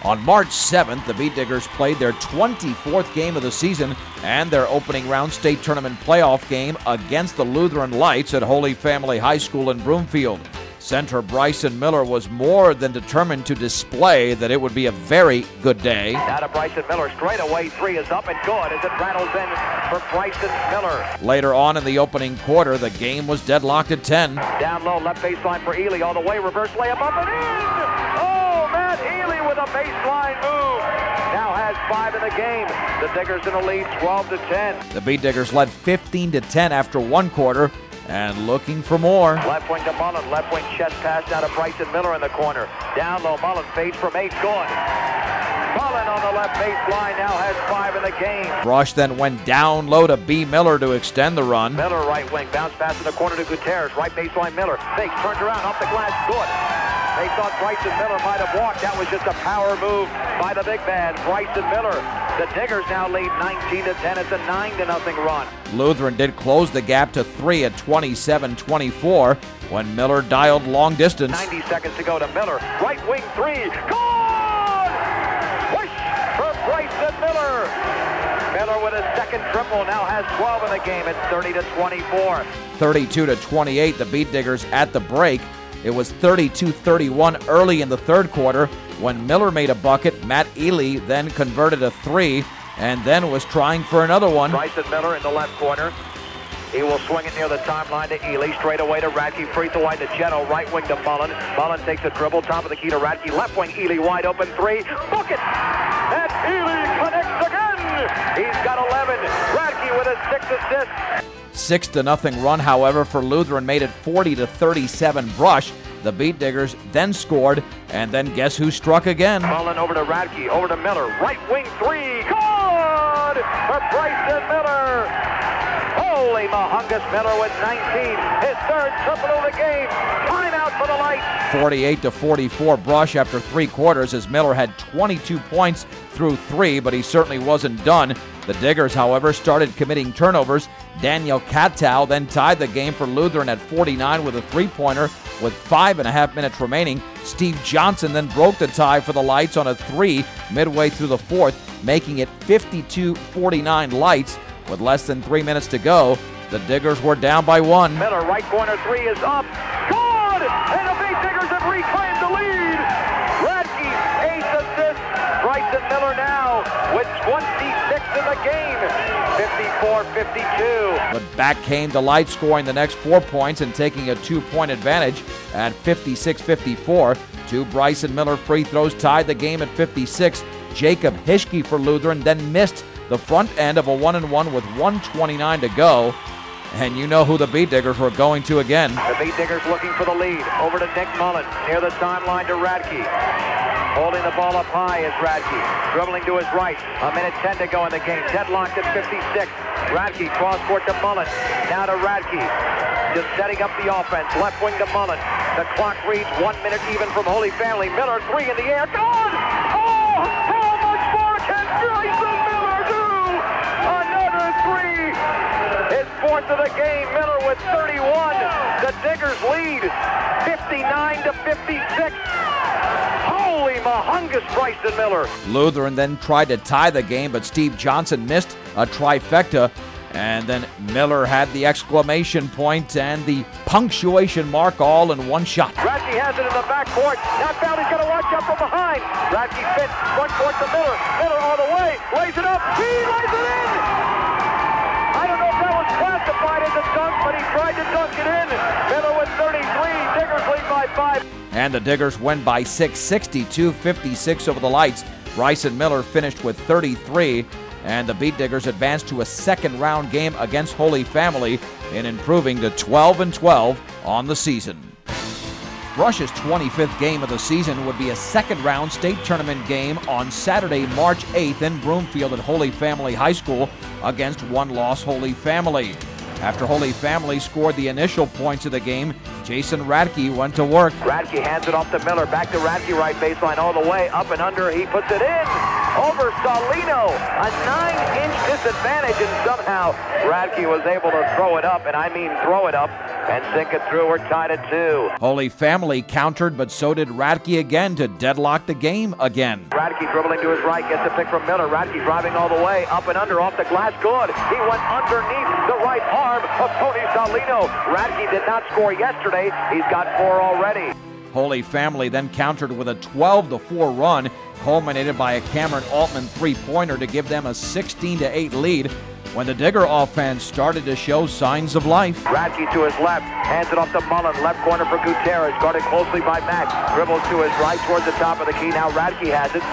On March 7th, the Beetdiggers played their 24th game of the season and their opening round state tournament playoff game against the Lutheran Lights at Holy Family High School in Broomfield. Center Bryson Miller was more than determined to display that it would be a very good day. Now to Bryson Miller, straight away, three is up and good as it rattles in for Bryson Miller. Later on in the opening quarter, the game was deadlocked at 10. Down low, left baseline for Ely, all the way, reverse layup up and in! Oh, Matt Ely with a baseline move. Now has 5 in the game. The Diggers in the lead, 12-10. The Beetdiggers led 15-10 after one quarter and looking for more. Left wing to Mullen, left wing chest pass down to Bryson Miller in the corner. Down low, Mullen fades from 8, good. Mullen on the left baseline now has 5 in the game. Brush then went down low to B. Miller to extend the run. Miller right wing, bounce pass in the corner to Gutierrez, right baseline Miller. Fakes, turns around, off the glass, good. They thought Bryson Miller might have walked. That was just a power move by the big man, Bryson Miller. The Diggers now lead 19-10. It's a 9-0 run. Lutheran did close the gap to 3 at 27-24 when Miller dialed long distance. 90 seconds to go to Miller. Right wing 3. Good! Push for Bryson Miller. Miller with his second triple now has 12 in the game. It's 30-24. 32-28, the Beetdiggers at the break. It was 32-31 early in the third quarter when Miller made a bucket. Matt Ely then converted a 3 and then was trying for another one. Bryson Miller in the left corner. He will swing it near the timeline to Ely. Straight away to Radke. Free throw line to Geno. Right wing to Mullen. Mullen takes a dribble. Top of the key to Radke. Left wing Ely wide open 3. Bucket! And Ely connects again! He's got 11. Radke with his 6 assists. 6-0 run, however, for Lutheran made it 40-37 Brush. The Beetdiggers then scored, and then guess who struck again? Mullen over to Radke, over to Miller. Right wing 3. Good! For Bryson Miller. Holy mahungus, Miller with 19. His third triple of the game. Timeout for the Lights. 48-44 Brush after 3 quarters as Miller had 22 points through 3, but he certainly wasn't done. The Diggers, however, started committing turnovers. Daniel Katow then tied the game for Lutheran at 49 with a 3-pointer with 5.5 minutes remaining. Steve Johnson then broke the tie for the Lights on a 3 midway through the fourth, making it 52-49 Lights. With less than 3 minutes to go, the Diggers were down by 1. Miller, right corner 3 is up. Good! And the Beetdiggers have reclaimed the lead. Radke's 8th assist. Bryson Miller now with 26 in the game. 54-52. But back came the Lights, scoring the next 4 points and taking a 2-point advantage at 56-54. 2 Bryson Miller free throws tied the game at 56. Jacob Hischke for Lutheran then missed the front end of a 1-and-1 with 1:29 to go. And you know who the Beetdiggers were going to again. The Beetdiggers looking for the lead. Over to Nick Mullen. Near the timeline to Radke. Holding the ball up high is Radke. Dribbling to his right. 1:10 to go in the game. Deadlocked at 56. Radke cross court to Mullen. Now to Radke. Just setting up the offense. Left wing to Mullen. The clock reads 1 minute even from Holy Family. Miller 3 in the air. Good! Oh! How much more can Bryson Miller do? Another 3. His 4th of the game. Miller with 31. The Diggers lead 59-56. Holy mahungus, Bryson Miller. Lutheran then tried to tie the game, but Steve Johnson missed a trifecta. And then Miller had the exclamation point and the punctuation mark all in one shot. Radke has it in the backcourt. Now Valley's got to watch out from behind. Radke fits front court to Miller. Miller all the way. Lays it up. He lays it in. I don't know if that was classified as a dunk, but he tried to dunk it in. Miller with 33. Diggers lead by 5. And the Diggers win by 6, 62-56 over the Lights. Bryson Miller finished with 33. And the Beetdiggers advanced to a second-round game against Holy Family in improving to 12-12 on the season. Brush's 25th game of the season would be a second-round state tournament game on Saturday, March 8th in Broomfield at Holy Family High School against one-loss Holy Family. After Holy Family scored the initial points of the game, Jason Radke went to work. Radke hands it off to Miller. Back to Radke, right baseline all the way. Up and under. He puts it in. Over Salino. A 9-inch disadvantage, and somehow Radke was able to throw it up, and I mean throw it up. and sink it through. We're tied at 2. Holy Family countered, but so did Radke again to deadlock the game again. Radke dribbling to his right, gets a pick from Miller. Radke driving all the way, up and under, off the glass, good. He went underneath the right arm of Tony Salino. Radke did not score yesterday. He's got 4 already. Holy Family then countered with a 12-4 run, culminated by a Cameron Altman three-pointer to give them a 16-8 lead when the Digger offense started to show signs of life. Radke to his left, hands it off to Mullen, left corner for Gutierrez, guarded closely by Mack, dribbles to his right towards the top of the key. Now Radke has it,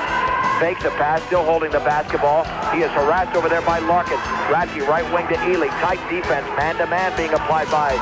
fakes a pass, still holding the basketball. He is harassed over there by Larkin. Radke right wing to Ely, tight defense, man-to-man being applied by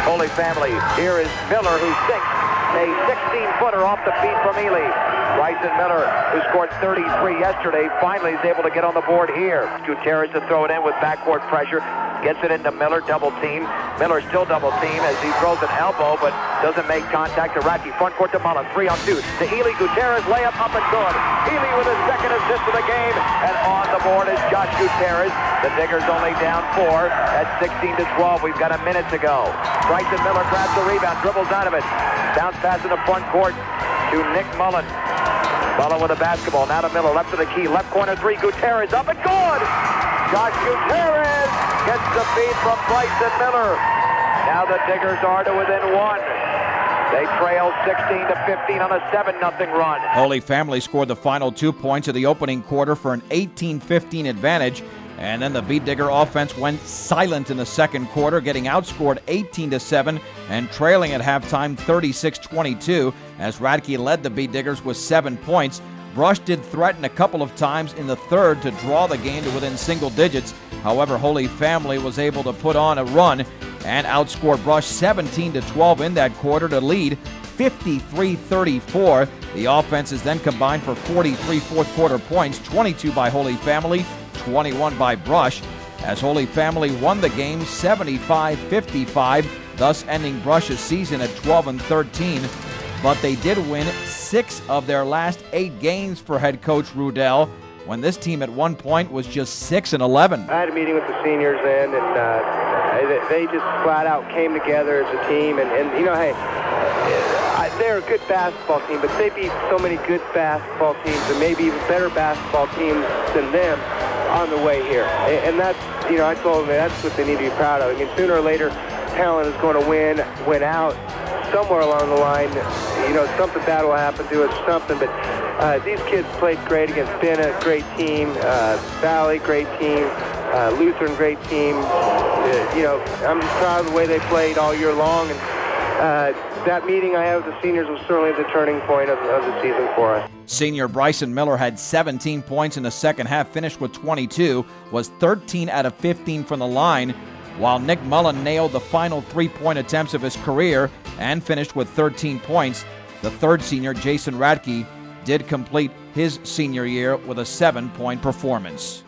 Holy Family. Here is Miller, who sinks a 16-footer off the feet from Ely. Bryson Miller, who scored 33 yesterday, finally is able to get on the board here. Gutierrez to throw it in with backcourt pressure. Gets it into Miller, double team. Miller still double team as he throws an elbow, but doesn't make contact to Radke. Front court to Mullen, 3-on-2. To Ely, Gutierrez, layup up and good. Ely with his second assist of the game, and on the board is Josh Gutierrez. The Diggers only down 4 at 16-12. We've got a minute to go. Bryson Miller grabs the rebound, dribbles out of it. Bounce pass in the front court to Nick Mullen. Mullen with the basketball, now to Miller, left of the key, left corner 3, Gutierrez up and good! Josh Gutierrez gets the feed from Bryson Miller. Now the Diggers are to within 1. They trail 16-15 on a 7-0 run. Holy Family scored the final 2 points of the opening quarter for an 18-15 advantage, and then the Beetdigger offense went silent in the second quarter, getting outscored 18-7 and trailing at halftime 36-22 as Radke led the Beetdiggers with 7 points. Brush did threaten a couple of times in the third to draw the game to within single digits. However, Holy Family was able to put on a run and outscore Brush 17-12 in that quarter to lead 53-34. The offenses then combined for 43 fourth-quarter points, 22 by Holy Family, 21 by Brush, as Holy Family won the game 75-55, thus ending Brush's season at 12-13. But they did win 6 of their last 8 games for head coach Rudell, when this team at one point was just 6-11. I had a meeting with the seniors then, and they just flat out came together as a team. And you know, hey, they're a good basketball team, but they beat so many good basketball teams and maybe even better basketball teams than them on the way here. And that's, you know, I told them that's what they need to be proud of. I mean, sooner or later, talent is going to win out. Somewhere along the line, you know, something bad will happen to us, something. But these kids played great against Bennett, great team. Valley, great team. Lutheran, great team. You know, I'm just proud of the way they played all year long. And that meeting I had with the seniors was certainly the turning point of the season for us. Senior Bryson Miller had 17 points in the second half, finished with 22, was 13 out of 15 from the line, while Nick Mullen nailed the final 3-point attempts of his career and finished with 13 points. The third senior, Jason Radke, did complete his senior year with a 7-point performance.